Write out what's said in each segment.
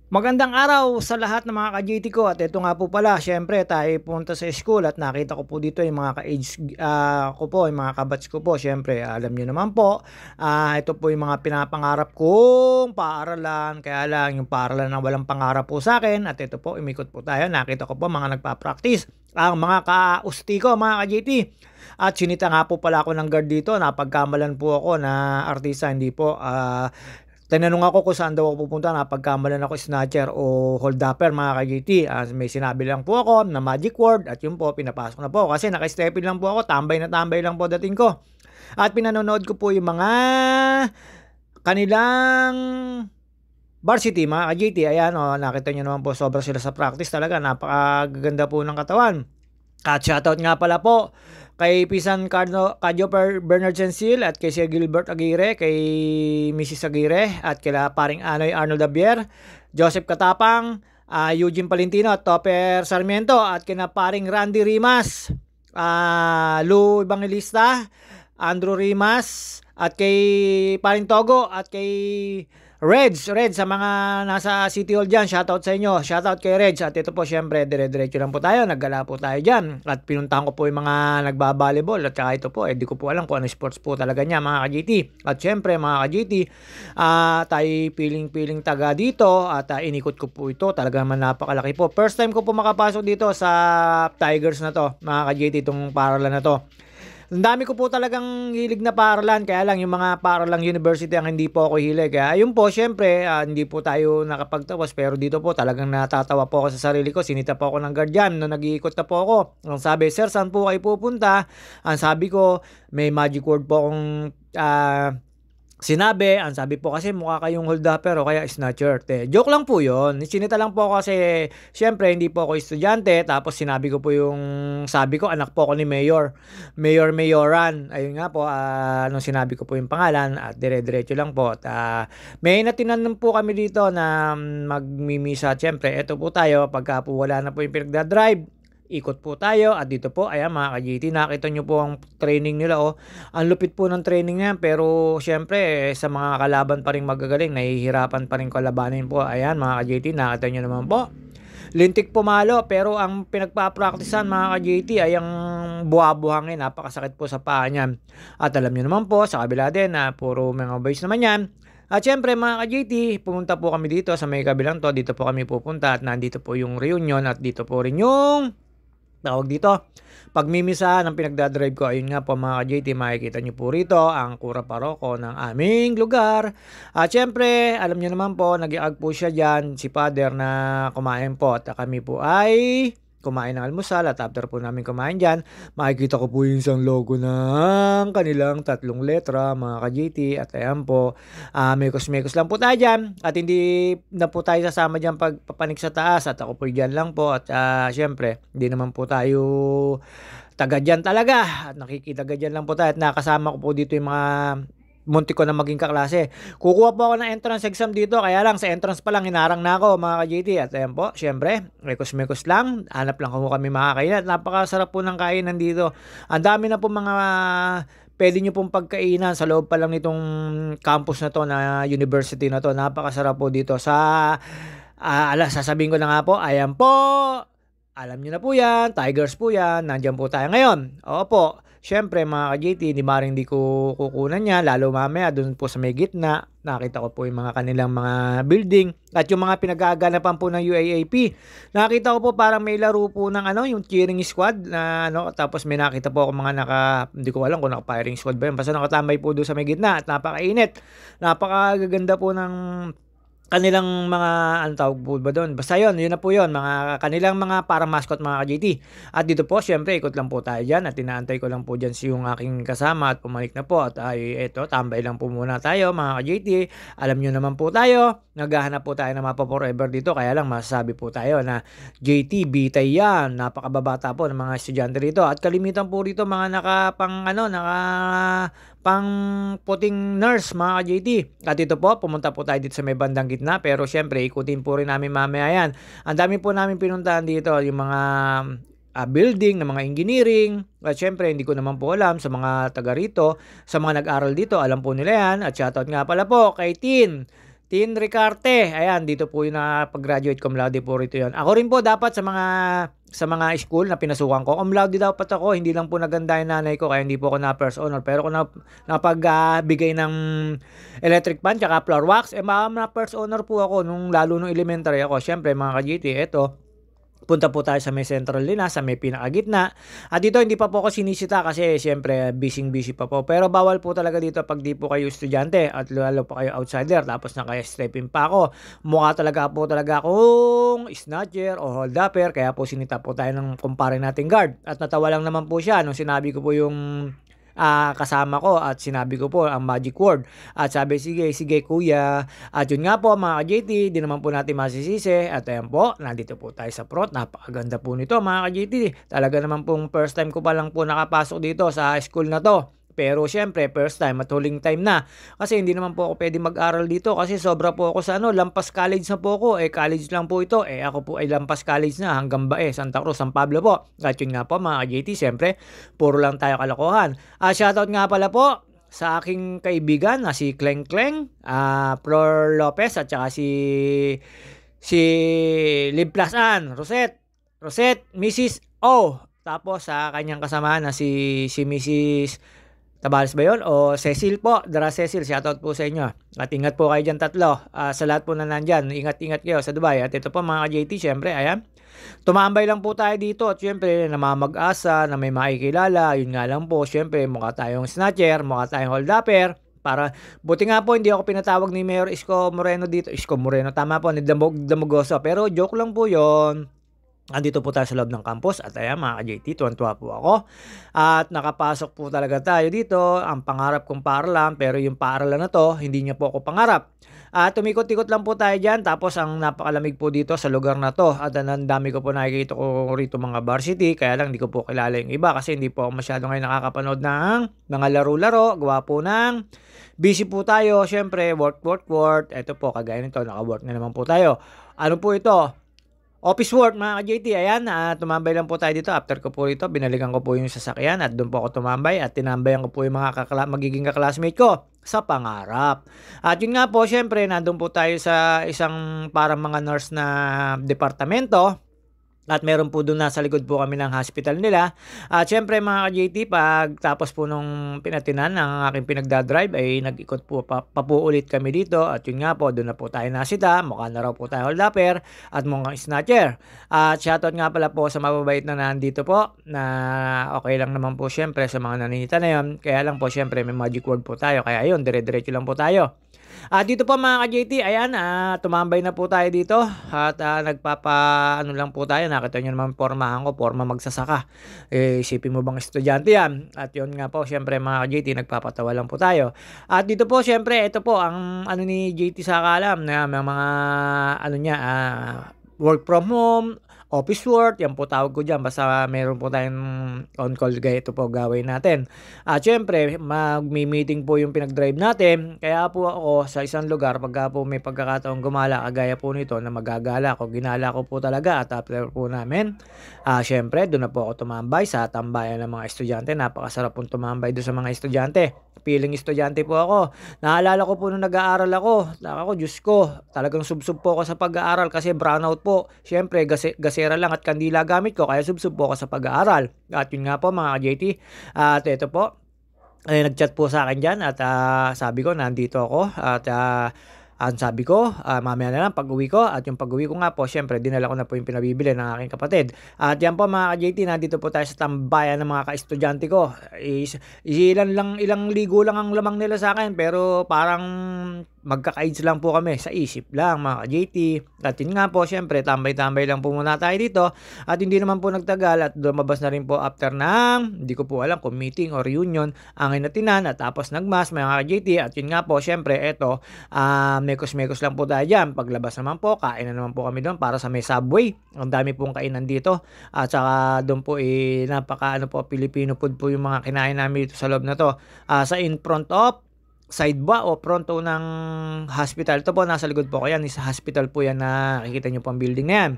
Magandang araw sa lahat ng mga ka-GT ko at ito nga po pala, syempre tayo punta sa school at nakita ko po dito yung mga ka-age ko po, yung mga kabatch ko po. Syempre, alam niyo naman po, ito po yung mga pinapangarap kong paaralan. Kaya lang yung paaralan na walang pangarap po sa akin at ito po, umikot po tayo. Nakita ko po mga nagpa-practice ang mga ka-usti ko, mga ka-GT. At sinita nga po pala ako ng guard dito, napagkamalan po ako na artista, hindi po tinanong ako kung saan daw ako pupunta, napagkamalan ako snatcher o holdupper, mga ka-GT. May sinabi lang po ako na magic word at yun po, pinapasok na po. Kasi naka-step in lang po ako, tambay na tambay lang po dating ko. At pinanonood ko po yung mga kanilang varsity, mga ka-GT. Ayan, nakita nyo naman po, sobra sila sa practice talaga. Napakaganda po ng katawan. At shoutout nga pala po kay Pisan Cadyo Bernard Sensil at kay Sir Gilbert Aguirre, kay Mrs. Aguirre at kila paring Anoy Arnold Abier, Joseph Katapang, Eugene Palentino at Topper Sarmiento at kina paring Randy Rimas, Lou Evangelista, Andrew Rimas at kay paring Togo at kay Reds sa mga nasa City Hall dyan, shoutout sa inyo, shoutout kay Reds. At ito po syempre, dire-diretso lang po tayo, naggala po tayo dyan. At pinuntahan ko po yung mga nagbabalibol. At saka ito po, di ko po alam kung ano sports po talaga niya, mga ka-GT. At syempre mga ka-GT, tayo piling-piling taga dito. At inikot ko po ito, talaga naman napakalaki po. First time ko po makapasok dito sa Tigers na to, mga ka-GT, itong paralan na to. Ang dami ko po talagang hilig na paaralan, kaya lang yung mga paaralang university ang hindi po ako hilig. Kaya ayun po, syempre, hindi po tayo nakapagtawas, pero dito po talagang natatawa po ako sa sarili ko. Sinita po ako ng guardian no nag-iikot na po ako. Ang sabi, sir, saan po kayo pupunta? Ang sabi ko, may magic word po akong sinabi. Ang sabi po kasi mukha kayong holdupper o kaya snatcher. Joke lang po yun. Sinita lang po ako kasi syempre hindi po ako estudyante. Tapos sinabi ko po yung sabi ko, anak po ako ni Mayoran. Ayun nga po, nung sinabi ko po yung pangalan at dire-diretso lang po. At, may natinanong po kami dito na magmimisa. Syempre, eto po tayo. Pagka po wala na po yung pinagdadrive, ikot po tayo at dito po, ayan mga ka-GT, nakita nyo po ang training nila, ang lupit po ng training niyan, pero syempre sa mga kalaban pa rin magagaling, nahihirapan pa rin kalabanin po. Ayan mga ka-GT, nakita nyo naman po, lintik pumalo, pero ang pinagpa-practicean, mga ka-GT, ay ang buhabuhangin, napakasakit po sa paa niyan. At alam nyo naman po, sa kabila din na puro mga boys naman yan. At syempre mga ka-GT, pumunta po kami dito sa may kabilang to, dito po kami pupunta at nandito po yung reunion at dito po rin yung tawag dito, pagmimisa ng pinagdadrive ko. Ayun nga po mga ka-GT, makikita nyo po rito ang Kura Paroko ng aming lugar. At syempre, alam nyo naman po, nag-iag po siya dyan, si Father, na kumain po. At kami po ay kumain ng almusal at after po namin kumain dyan, makikita ko po yung isang logo ng kanilang 3 letra, mga ka-GT. At ayan po, mekos-mekos lang po tayo dyan at hindi na po tayo sasama dyan pagpapanik sa taas at ako po dyan lang po. At syempre, hindi naman po tayo taga dyan talaga at nakikitaga dyan lang po tayo at nakasama ko po dito yung mga munti ko na maging kaklase. Kukuha po ako ng entrance exam dito, kaya lang sa entrance pa lang hinarang na ako, mga ka-GT. At ayan po, syempre, mekos-mekos lang, hanap lang kung kami makakain at napakasarap po ng kainan dito. Ang dami na po mga pwede nyo pong pagkainan sa loob pa lang nitong campus na to, na university na to. Napakasarap po dito sa sasabihin ko na nga po, ayan po, alam nyo na po yan, Tigers po yan, nandyan po tayo ngayon. Opo, syempre mga ka-GT, hindi maring di ko kukunan niya, lalo mamaya dun po sa may gitna, nakita ko po yung mga kanilang mga building at yung mga pinag-aaganapan po ng UAAP. Nakita ko po parang may laro po ng yung cheering squad na tapos may nakita po ako mga hindi ko alam kung naka-firing squad ba yun, basta nakatambay po doon sa may gitna at napakainit. Napakaganda po ng kanilang mga tawag po ba doon? Basta yun na po yun, mga kanilang mga parang mascot, mga ka-GT. At dito po, syempre, ikot lang po tayo dyan at inaantay ko lang po dyan yung aking kasama at pumalik na po. At eto, tambay lang po muna tayo, mga ka-GT. Alam nyo naman po tayo, naghahanap po tayo ng mapa forever dito, kaya lang masasabi po tayo na JT, bitay yan, napakababata po ng mga estudyante rito. At kalimitan po rito mga pang puting nurse, mga ka-GT. At ito po, pumunta po tayo dito sa may bandang gitna, pero syempre ikutin po rin namin mamaya yan. Ang dami po namin pinuntahan dito, yung mga building, ng mga engineering. At syempre hindi ko naman po alam sa mga taga rito, sa mga nag-aral dito, alam po nila yan. At shoutout nga pala po kay Tin Ricarte, ayan dito po yung nakapag-graduate cum laude po rito yon. Ako rin po dapat sa mga school na pinasukan ko, cum laude dapat ako, hindi lang po naganda yung nanay ko kaya hindi po ako na first honor. Pero kung napagbigay ng electric fan tsaka floor wax, na first honor po ako lalo nung elementary ako. Syempre mga ka-GT, eto, punta po tayo sa may Central Linas, sa may pinakagitna. At dito hindi pa po ako sinisita kasi siyempre busy pa po. Pero bawal po talaga dito pag di po kayo estudyante at lalo pa kayo outsider tapos naka-step in pa ako. Mukha talaga akong snatcher o hold-upper kaya po sinita po tayo ng kumpare nating guard. At natawa lang naman po siya nung sinabi ko po yung kasama ko at sinabi ko po ang magic word. At sabi, sige kuya. At yun nga po mga ka-JT, di naman po natin masisisi. At ayan po, nandito po tayo sa prot. Napakaganda po nito mga ka-JT. Talaga naman pong first time ko pa lang po nakapasok dito sa school na to. Pero syempre, first time at huling time na. Kasi hindi naman po ako pwede mag-aral dito kasi sobra po ako sa Lampas College na po ako. College lang po ito. Ako po ay Lampas College na hanggang Santa Cruz, San Pablo po. At yun nga po mga JT, syempre, puro lang tayo kalokohan. Shoutout nga pala po sa aking kaibigan na si Kleng Kleng, Flor Lopez at saka si Liv Plasan, Rosette, Mrs. O. Tapos sa kanyang kasama na si Mrs. Tabales ba yun? O Cecil po, Dara Cecil, shoutout po sa inyo. At ingat po kayo dyan tatlo. Sa lahat po na nandyan, ingat kayo sa Dubai. At ito po mga ka-JT, syempre, ayan. Tumambay lang po tayo dito at syempre, namamag-asa na may makikilala. Yun nga lang po, syempre, mukha tayong snatcher, mukha tayong hold-upper. Buti nga po, hindi ako pinatawag ni Mayor Isko Moreno dito. Isko Moreno, tama po, ni Damogoso. Pero joke lang po yon. Andito po tayo sa loob ng campus at ayan mga ka-JT, tuwan-tuwa po ako. At nakapasok po talaga tayo dito. Ang pangarap kong paaralan, pero yung paaralan na to, hindi niya po ako pangarap. At tumikot-tikot lang po tayo dyan. Tapos ang napakalamig po dito sa lugar na to. At ang dami ko po nakikita ko rito mga varsity. Kaya lang hindi ko po kilala yung iba kasi hindi po ako masyado ngayon nakakapanood ng mga laro-laro. Gawa po ng busy po tayo. Syempre, work. Ito po, kagaya nito, naka-work na naman po tayo. Ano po ito? Office work mga ka-JT, ayan, tumambay lang po tayo dito. After ko po rito, binalikan ko po yung sasakyan at doon po ako tumambay at tinambayan ko po yung mga magiging kaklasmate ko sa pangarap. At yun nga po, syempre, nandun po tayo sa isang parang mga nurse na departamento. At meron po doon nasa likod po kami ng hospital nila. At syempre mga ka-JT, pag tapos po nung pinatinan ng aking pinagdadrive ay nag-ikot po pa po ulit kami dito. At yun nga po, doon na po tayo nasita. Mukha na raw po tayo hold-upper at mukhang snatcher. At shoutout nga pala po sa mababait na nandito po na okay lang naman po syempre sa mga naninita na yun. Kaya lang po syempre may magic word po tayo. Kaya ayun, dire-diretso lang po tayo. Dito po mga ka-JT, ayan, tumambay na po tayo dito at ano lang po tayo, nakita nyo naman pormahan ko, porma magsasaka. Isipin mo bang estudyante yan? At yun nga po, syempre mga ka-JT, nagpapatawa lang po tayo. At dito po, syempre, ito po, ang ano ni JT Sakalam, na mga ano niya, work from home, office work, yan po tawag ko dyan. Basta meron po tayong on-call gaya ito po gawin natin. At syempre, mag-meeting po yung pinag-drive natin. Kaya po ako sa isang lugar, pagka po may pagkakataong gumala, kagaya po nito na magagala ko, ginala ko po talaga at after po namin. Syempre, doon na po ako tumambay sa tambayan ng mga estudyante. Napakasarap pong tumambay doon sa mga estudyante. Piling estudyante po ako. Naalala ko po nung nag-aaral ako. Diyos ko, talagang subsub po ako sa pag-aaral kasi brownout po. Syempre, gasera lang at kandila gamit ko kaya subsub po ako sa pag-aaral. At yun nga po mga ka-JT. At ito po, nag-chat po sa akin dyan at sabi ko nandito ako at ang sabi ko, mamaya na lang pag-uwi ko. At yung pag-uwi ko nga po, syempre, dinala ko na po yung pinabibili ng aking kapatid. At yan po mga ka-JT, nandito po tayo sa tambayan ng mga ka-estudyante ko. Ilang ligo lang ang lamang nila sa akin, pero parang magkaka-age lang po kami sa isip lang mga ka-JT. At yun nga po, syempre, tambay-tambay lang po muna tayo dito. At hindi naman po nagtagal at lumabas na rin po after ng, hindi ko po alam kung meeting or reunion, ang inatinan at tapos nagmas mga ka-JT. At yun nga po, syempre, eto, mekos-mekos lang po tayo dyan. Paglabas naman po, kain na naman po kami doon para sa may Subway. Ang dami pong kainan dito. At saka doon po napaka Filipino food po yung mga kinain namin dito sa loob na to. Sa in front of side ba o fronto ng hospital. Ito po, nasa likod po ko yan. Sa hospital po yan na nakikita nyo pang building na yan.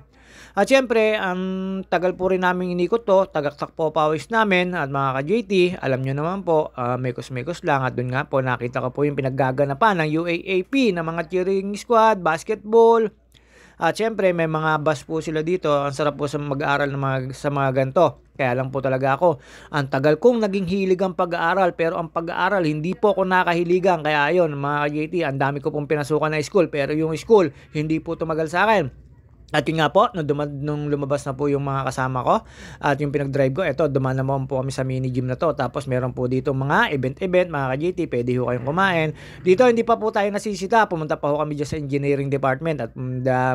At syempre, ang tagal po rin namin inikot to, tagaktak po pawis namin at mga ka-JT, alam nyo naman po, mekos-mekos lang at dun nga po nakita ko po yung pinaggaganapan ng UAAP ng mga cheering squad, basketball. At syempre, may mga bus po sila dito. Ang sarap po sa mag-aaral sa mga ganito. Kaya lang po talaga ako, ang tagal kong naging hilig ang pag-aaral, pero ang pag-aaral hindi po ako nakahiligan. Kaya ayun, mga JT, ang dami ko pong pinasukan na school, pero yung school hindi po tumagal sa akin. At yun nga po, nung lumabas na po yung mga kasama ko at yung pinag-drive ko, eto, dumaan naman po kami sa mini gym na to. Tapos meron po dito mga event, mga ka-GT, pwede ho kayong kumain. Dito hindi pa po tayo nasisita, pumunta pa ho kami dyan sa engineering department at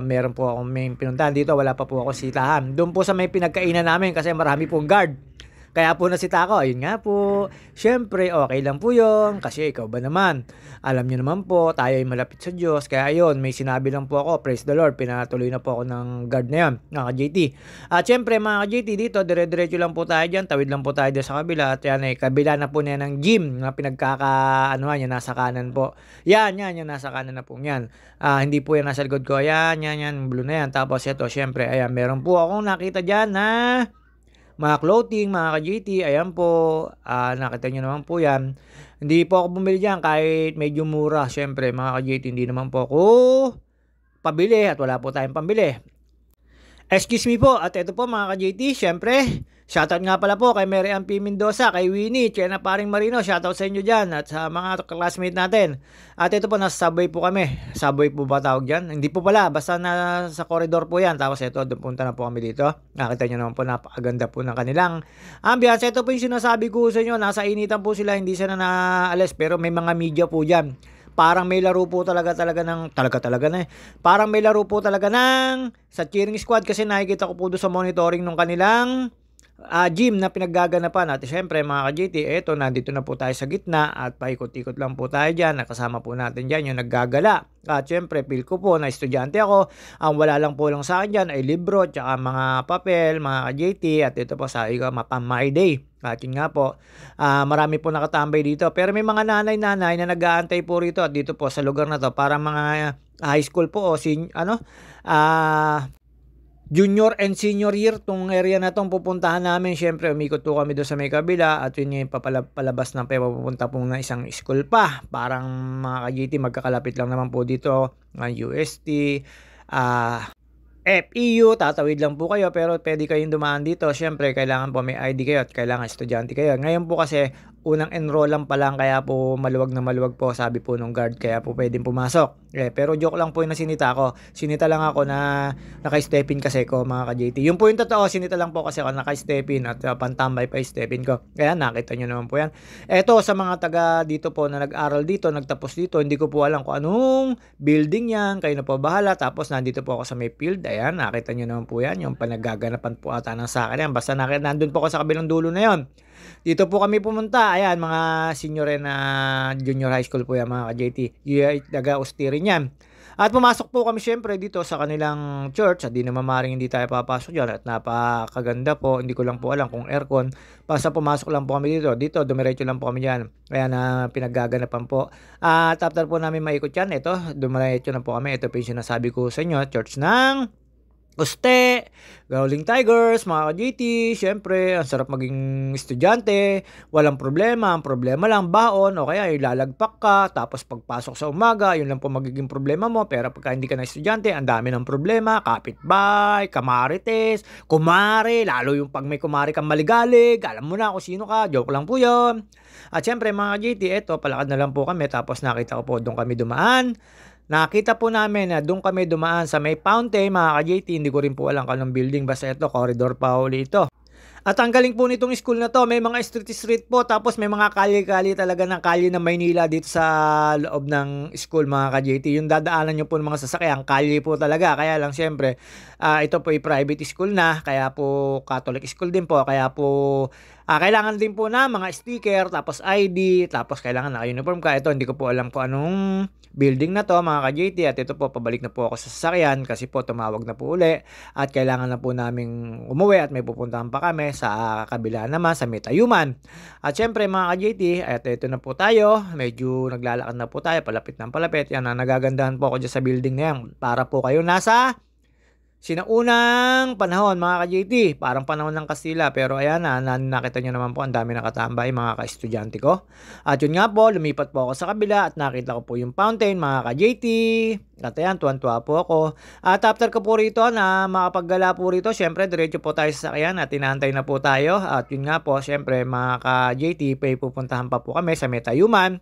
meron po akong may pinuntahan dito, wala pa po ako sitahan. Doon po sa may pinagkainan namin kasi marami pong guard. Kaya po nasita ko, ayun nga po. Siyempre, okay lang po yun. Kasi ikaw ba naman? Alam nyo naman po, tayo ay malapit sa Diyos. Kaya ayun, may sinabi lang po ako, praise the Lord. Pinatuloy na po ako ng guard na yun, mga ka-JT. At siyempre, mga ka-JT, dito, dire-diretso lang po tayo dyan. Tawid lang po tayo dyan sa kabila. At yan kabila na po niya ng gym na yan, nasa kanan po. Yan, nasa kanan na po yan. Hindi po yan nasa likod ko. Yan, blue na yan. Tapos ito, siyempre, ayan, meron po akong nakita dyan na mga clothing, mga ka-GT, ayan po, nakita nyo naman po yan. Hindi po ako bumili dyan kahit medyo mura. Siyempre, mga ka-GT, hindi naman po ako pabili at wala po tayong pambili. Excuse me po, at ito po mga ka-JT, syempre, shoutout nga pala po kay Mary Ann P. Mendoza, kay Winnie, kaya na paring Marino, shoutout sa inyo dyan at sa mga classmate natin. At ito po, nasa subway po kami. Subway po ba tawag dyan? Hindi po pala, basta na sa corridor po yan. Tapos ito, punta na po kami dito. Nakita nyo naman po, napakaganda po ng kanilang ambiance. Ito po yung sinasabi ko sa inyo, nasa initan po sila, hindi sila naalis, pero may mga media po dyan. Parang may laro po talaga ng talaga na eh. Parang may laro po talaga ng sa cheering squad kasi nakikita ko po doon sa monitoring ng kanilang gym na pinaggaganapan. At syempre mga ka-JT, eto, nandito na po tayo sa gitna at paikot-ikot lang po tayo dyan. Nakasama po natin dyan yung naggagala. At syempre, feel ko po na estudyante ako. Ang wala lang po lang sa akin dyan ay libro, tsaka mga papel, mga ka-JT. At ito po sabi ko, my day. At yun nga po, marami po nakatambay dito. Pero may mga nanay-nanay na nag-aantay po rito at dito po sa lugar na to. Para mga high school po o junior and senior year, tong area na tong pupuntahan namin. Syempre, umikot po kami doon sa may kabila at yun yung palabas ng papunta po ng isang school pa. Parang mga ka-GT, magkakalapit lang naman po dito ng UST, FEU, tatawid lang po kayo pero pwede kayong dumaan dito. Syempre, kailangan po may ID kayo at kailangan estudyante kayo. Ngayon po kasi, unang enroll lang pa lang kaya po maluwag na maluwag po, sabi po nung guard, kaya po pwedeng pumasok. Pero joke lang po yung nasinita ko. Sinita lang ako na naka-step-in kasi ko, mga ka-JT. Yung po yung totoo, sinita lang po kasi ako naka-step-in at pantambay pa step-in ko. Kaya nakita nyo naman po yan. Eto, sa mga taga dito po na nag-aral dito, nagtapos dito, hindi ko po alam kung anong building yan. Kayo na po bahala. Tapos nandito po ako sa may field. Ayan, nakita nyo naman po yan. Yung panaggaganapan po ata ng sa akin yan. Basta nandun po ako sa kabilang dulo na yon. Dito po kami pumunta. Ayan, mga senior na junior high school po yan, mga ka-JT. Taga-Usti rin yan. At pumasok po kami syempre dito sa kanilang church. At di naman maring hindi tayo papasok dyan. At napakaganda po. Hindi ko lang po alam kung aircon. Basta pumasok lang po kami dito. Dito, dumiretso lang po kami dyan. Kaya na pinaggaganapan po. At after po namin maikot yan, ito, dumiretso na po kami. Ito po yung sinasabi ko sa inyo. Church ng Uste, Growling Tigers, mga ka-GT, syempre, ang sarap maging estudyante, walang problema, ang problema lang baon, o kaya ilalagpak ka, tapos pagpasok sa umaga, yun lang po magiging problema mo, pero pagka hindi ka na estudyante, ang dami ng problema, kapitbahay, kamarites, kumare, lalo yung pag may kumare kang maligalig, alam mo na kung sino ka, joke lang po yun. At syempre, mga ka-GT, eto, palakad na lang po kami, tapos nakita ko po, doon kami dumaan. Nakita po namin na doon kami dumaan sa may fountain, mga ka-JT, hindi ko rin po alam kanong building, basta ito, corridor pa uli ito. At ang galing po nitong school na to, may mga street po, tapos may mga kalye-kalye talaga ng kalye ng Maynila dito sa loob ng school, mga ka-JT. Yung dadaanan nyo po ng mga sasakyan, kalye po talaga. Kaya lang syempre, ito po ay private school na, kaya po Catholic school din po, kaya po kailangan din po na mga sticker, tapos ID, tapos kailangan naka-uniform ka. Ito, hindi ko po alam kung anong building na to, mga ka-JT. At ito po, pabalik na po ako sa sasakyan kasi po tumawag na po uli at kailangan na po naming umuwi at may pupuntahan pa kami. sa kabila naman sa may Tayuman. At siyempre mga ka-JT, at ito na po tayo, medyo naglalakad na po tayo, palapit ng palapit. Yan, nagagandahan po ako dyan sa building na yan para po kayo nasa sinaunang panahon mga ka-JT, parang panahon ng Kastila, pero ayan nakita nyo naman po ang dami nakatambay mga ka-estudyante ko. At yun nga po, lumipat po ako sa kabila at nakita ko po yung fountain mga ka-JT. At ayan, tuwan-tuwa po ako. At after ko po rito na makapaggala po rito, syempre diretso po tayo sa sakyan at inaantay na po tayo. At yun nga po, syempre mga ka-JT, pupuntahan pa po kami sa Tayuman.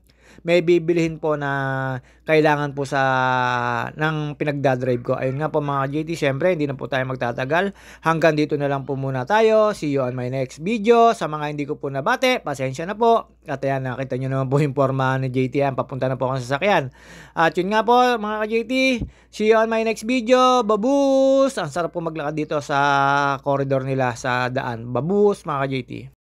May bibilihin po na kailangan po ng pinagdadrive ko. Ayun nga po mga JT, syempre hindi na po tayo magtatagal. Hanggang dito na lang po muna tayo. See you on my next video. Sa mga hindi ko po nabate, pasensya na po. At ayan, nakita nyo naman po yung forma ni JT. Yan, papunta na po ako sa sasakyan. At yun nga po mga ka-JT, see you on my next video. Babus! Ang sarap po maglakad dito sa corridor nila sa daan. Babus mga ka-JT.